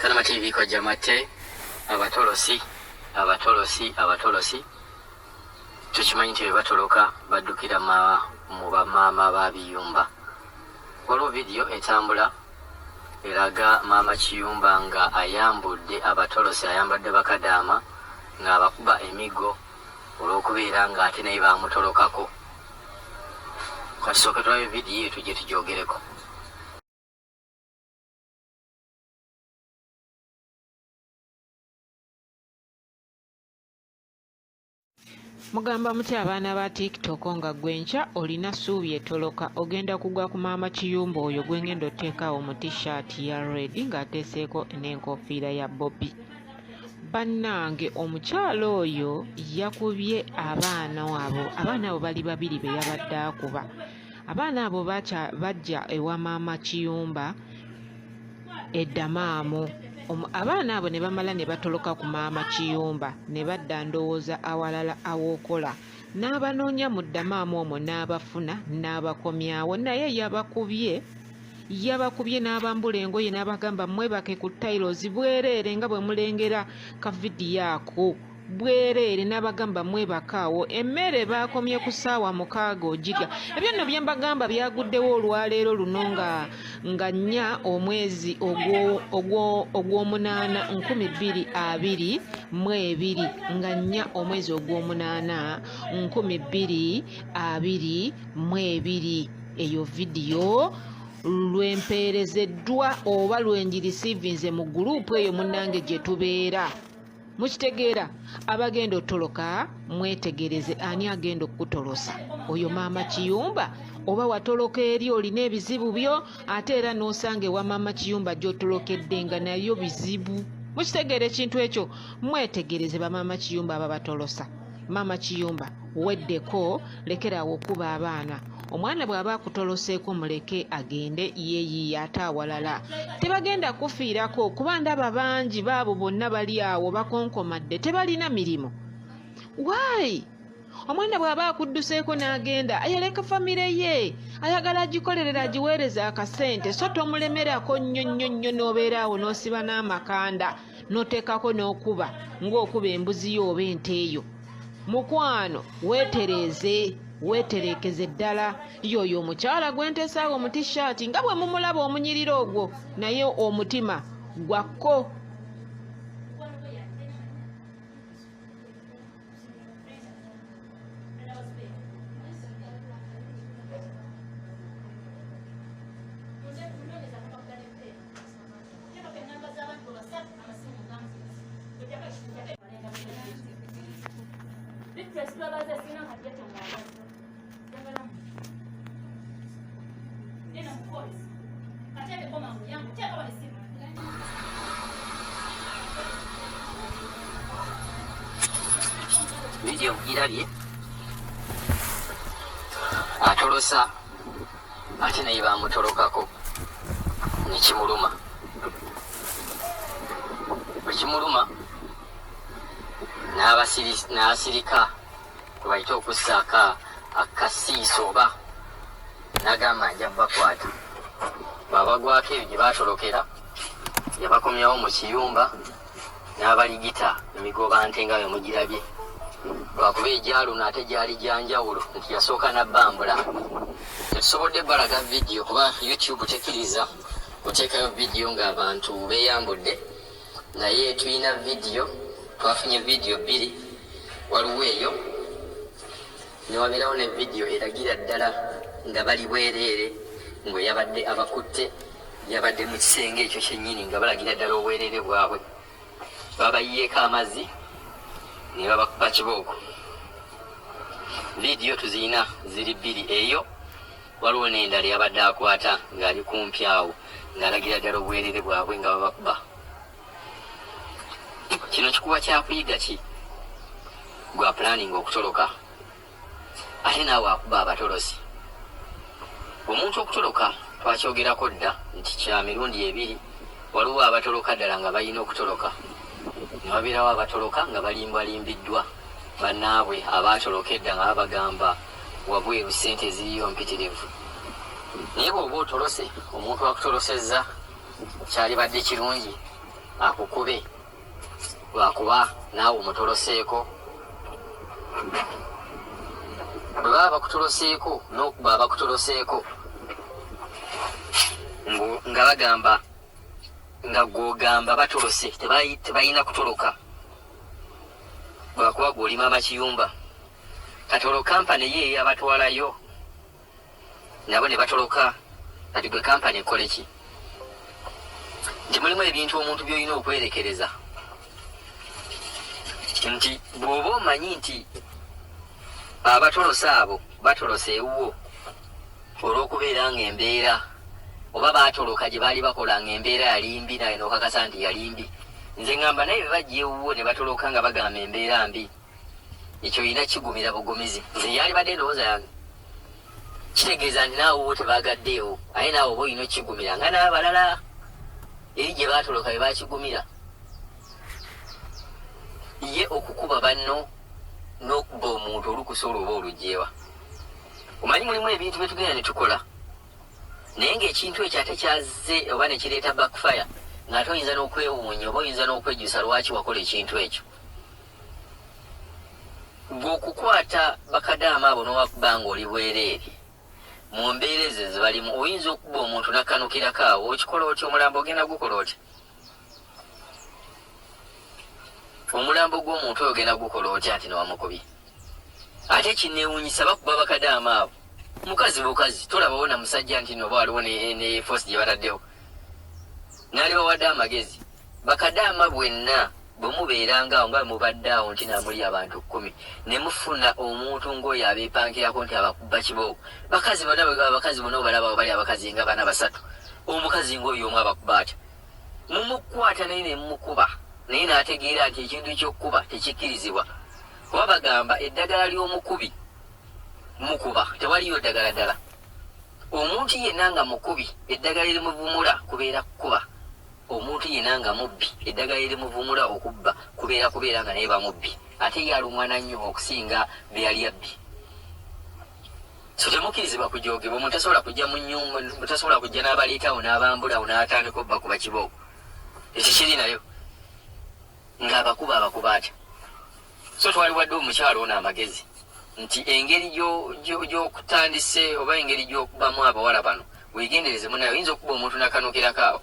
Kanama TV kwa jamate abatolosi tukimanyi nti batoloka baddukira mu bamaama babiyumba. Waliwo vidiyo etambula eraga maama Kiyumba nga ayambudde abatolosi, ayambadde bakadaama nga abakuba emigo olw'okubeera nga ate naye bamutolokako. Kasooke tulabe vidiyo eyo tujje tugyogereko. Mugamba mutya abaana ba TikTok nga gwenkya olina ssuubi etoloka ogenda kugwa ku maama Kiyumba oyo gwengenda oteekaawo mu t-shirt ya red ng'ateeseeko n'enkofiira ya Bobby. Bannange omukyalo oyo yakubye abaana abo bali babiri be yabadde akuba. Abaana abo bajja ewa maama Kiyumba eddamaamu. Abaana abo ne bamala ne batoloka ku maama Kiyumba ne badda ndowooza awalala awookola, n'abanoonya mu ddamaamu omwo n'abafuna n'abakomyawo, naye yabakubye n'abambula engoye n'abagamba mwebake ku tayirozi bwereere nga bwe mulengera ka vidiyo ako bwereere, n'abagamba mwebakaawo. Emmere baakomye ku ssaawa 6 ogirya. Ebyo nno bye mbagamba byaguddewo olwaleero luno nga 4 omwezi ogw'omunaana 2022 nga 4 omwezi ogw'omunaana 2022. Eyo vidiyo lwempeerezeddwa oba lwenjirisiivinze mu guruupu eyo munnange gye tubeera. Mukitegeera, abagenda otoloka mwetegereze ani agenda okutolosa. Oyo maama Kiyumba oba watoloka eri olina ebizibu byo, ate era n'osanga ewa maama Kiyumba gy'otolokedde nga nayo bizibu. Mukitegeera ekintu ekyo, mwetegereze ba maama Kiyumba ababatolosa. Maama Kiyumba weddeko, lekeraawo okuba abaana. Omwana bw'aba akutoloseeko muleke agende yeeyiye ate awalala. Tebagenda kufiirako kuba ndaba bangi baabo bonna bali awo bakonkomadde tebalina mirimu. Why? Omwana bw'aba akudduseeko n'agenda ayaleka famire ye, ayagala agikolerera agiweereza akasente, so tomulemerako nnyo n'obeera awo n'osiba n'amakanda n'oteekako n'okuba ng'okuba embuzi yo oba ente eyo. Mukwano weetereekeze ddala. Yoyo omukyala gwenteesaawo mu t-shirt nga bwe mumulaba omunyiriro ogwo, naye omutima gwakko. Vidiyo girabye atolosa ate naye bamutolokako nekimuluma. Ekimuluma n'asirika kwe bayita okussaako akasiiso oba n'agamba nja bakwata. Babagwako ebyo gye baatolokera yabakomyawo mu kiyumba n'abaligita emigoba nte nga bwe mugirabye. Lwakuba egyaluna ate gyali gyanjawulo nti yasooka nabbambula. Tetusobodde balaga vidiyo kuba YouTube tekkiriza kuteekayo vidiyo ng'abantu beeyambudde, naye tulina vidiyo, twafunye vidiyo 2. Waliwo eyo ne wabeerawo ne vidiyo eragira ddala nga bali bwereere ngwe yabadde abakutte, yabadde mu kisenge ekyo kyennyini nga balagira ddala obwereere bwabwe. Babayiyeeko amazzi ne babakuba kibooko. Vidiyo tuzirina ziri 2. Eyo waliwo n'endala yabadde akwata ng'ali kumpi awo ng'alagira ddala obwereere bwabwe nga babakuba. Kino kikuba kyakuyiga ki? Gwa planning okutoloka ate naawe akuba abatolosi. Omuntu okutoloka twakyogerako dda nti kya mirundi 2. Waliwo abatoloka ddala nga balina okutoloka, ne wabeerawo abatoloka nga balimbwalimbiddwa bannaabwe abaatoloka edda nga babagamba wabweru ssente ziriyo mpitirivu. Naye bw'oba otolose, omuntu akutolosezza kyalibadde kirungi akukube lwakuba naawe omutoloseeko. Bwe baba bakutoloseeko n'okuba abakutoloseeko nga bagamba nga gwogamba batolose tebalina kutoloka lwakuba gw'oli maama Kiyumba. Katolo kampani ye yabatwalayo nabo ne batoloka. Kati gwe kampani ekole ki? Nti mulimu ebintu omuntu by'olina okwerekereza nti bw'oba omanyi nti abatolose abo batolose ewuwo olw'okubeera ng'embeera oba baatoloka gye baali bakola ng'embeera yali mbi naye n'okakasa nti yali mbi. Nze ngamba naye bwe bajja ewuwo ne batoloka nga bagamba embeera mbi, ekyo olina kigumira bugumizi. Nze yali badde endowooza yange kitegeeza nti naawe wo tebaagaddeewo, aye naawe oba olina okigumira nga n'abalala eri gye baatoloka bye baakigumira. Ye okukuba banno n'okuba omuntu olukusola oba olugyewa. Omanyi mulimu ebintu bye tugenda ne tukola naye ng'ekintu ekyo ate kyazze oba ne kireeta backfire ng'ate oyinza n'okwewuunya oba oyinza n'okwejjusa lwaki wakola ekintu ekyo. Bw'okukwata bakadaama abo n'owakuba ng'oli bwereere mu mbeera ezo ze balimu, oyinza okuba omuntu n'akkanukirako awo, okikola otya? Omulambo ogenda gukola otya? Omulambo gw'omuntu oyo ogenda gukola otya ati newamukubye? Ate kineewuunyisa bakuba bakadaama abo. Mukazi bukazi tolabawo na musajja nti noba waliwo ne force gye bataddewo naali bawadde amagezi. Bakadaama bwenna bwe mubeerangaawo nga mubaddeawo nti naamuli abantu 10 ne mufuna omuntu ng'oyo abeepankirako nti abakuba kiboogo, bakazi bonna obalaba bali abakazi nga 4 3, omukazi ng'oyo omu abakuba atya, mumukwata naye ne mumukuba naye n'ategeera nti ekintu ky'okkuba tekikkirizibwa. Kuba bagamba eddagala ly'omukubi mukuba, tewaliyo ddagala ddala. Omuntu yenna nga mukubi eddagala erimuvumula kubeera kukuba. Omuntu yenna nga mubbi eddagala erimuvumula okubba kubeera nga naye bamubbi, ate ye alumwana nnyo okusinga be yali abbi. So temukkirizibwa kujogebwa. Omuntu tasobola kujja mu nnyumba, tasobola kujja n'abaleetawo n'abambulawo n'atandika obba kuba kiboogo. Ekyo kiri nayo ng'abakuba atya. So twali wadde omukyalo ono amagezi nti engeri gy'okutandise oba engeri gy'okubamu abawala bano weegendereze munayo. Oyinza okuba omuntu n'akanukirako awo.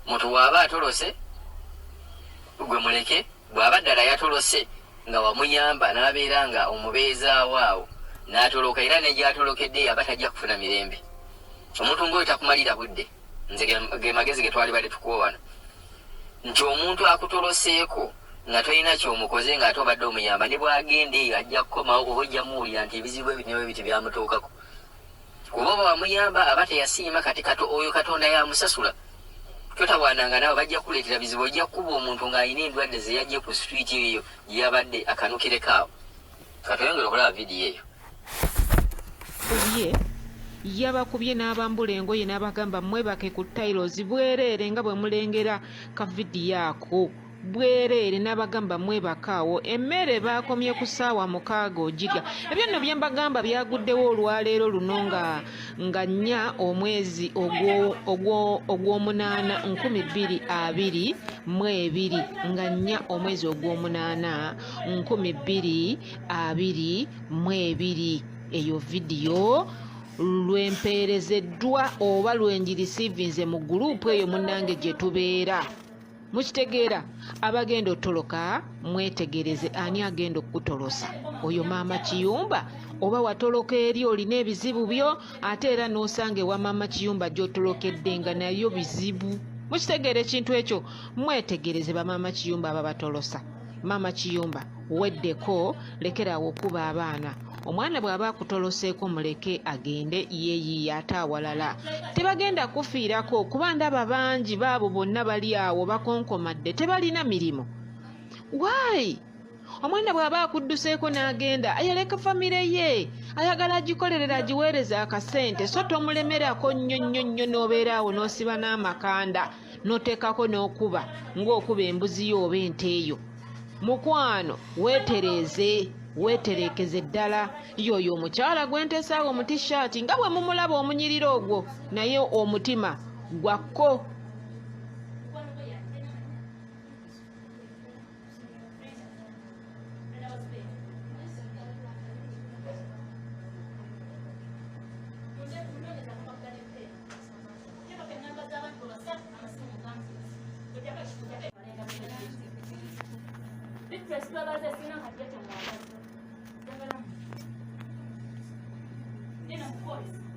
Muntu bw'aba atolose gwe muleke, bw'aba ddala yatolose nga wamuyamba n'abeera nga omubeezaawo awo n'atoloka, era ne gy'atolokedde aba tajja kufuna mirembe. Omuntu ng'oyo takumalira budde. Nze ge magezi ge twali badde tukuwa wano nti omuntu akutoloseeko nga tolina kyomukoze ng'ate obadde omuyamba, ne bw'agenda eyo ajja kukomawo oba ojja muwulira nti ebizibu ebyo biti byamutuukako. Kuba oba wamuyamba aba teyasiima, kati oyo Katonda yamusasula. Totawaananga naawe bajja kuleetera bizibu. Ojja kuba omuntu ng'alina endwadde ze yajje ku street eyo gye yabadde akanukireko awo. Katuyongere okulaba vidiyo eyo. Ye yabakubye n'abambula engoye n'abagamba mwebake ku tayiro bwereere nga bwe mulengera ka vidiyo ako. Bwereere n'abagamba mwebakaawo. Emmere baakomye ku ssaawa 6 ogirya. Ebyo nno bye mbagamba byaguddewo olwaleero luno nga 4 omwezi ogw'omunaana 2022 nga 4 omwezi ogw'omunaana 2022. Eyo vidiyo lwempeerezeddwa oba lwenjirisiivinze mu gurupu eyo munnange gye tubeera. Mukitegeera, abagenda otoloka mwetegereze ani agenda okutolosa. Oyo maama Kiyumba oba watoloka eri olina ebizibu byo, ate era n'osanga ewa maama Kiyumba gy'otolokedde nga nayo bizibu. Mukitegeera ekintu ekyo, mwetegereze ba maama Kiyumba ababatolosa. Maama Kiyumba weddeko, lekerawo okuba abaana. Omwana bw'aba akutoloseeko muleke agende yeeyiye ate awalala. Tebagenda kufiirako kuba ndaba bangi baabo bonna bali awo bakonkomadde tebalina mirimu. Why? Omwana bw'aba akudduseeko n'agenda ayaleka famire ye, ayagala agikolerera agiweereza akasente, so tomulemerako nnyo n'obeera awo n'osiba n'amakanda n'oteekako n'okuba ng'okuba embuzi yo oba ente eyo. Mukwano weetereekeze ddala. Yoyo omukyala gwenteesaawo mu tishaati nga bwe mumulaba omunyiriro ogwo, naye omutima gwakko. twesitwabaze sina nkajja kyamwagaza. Nina ku polisi.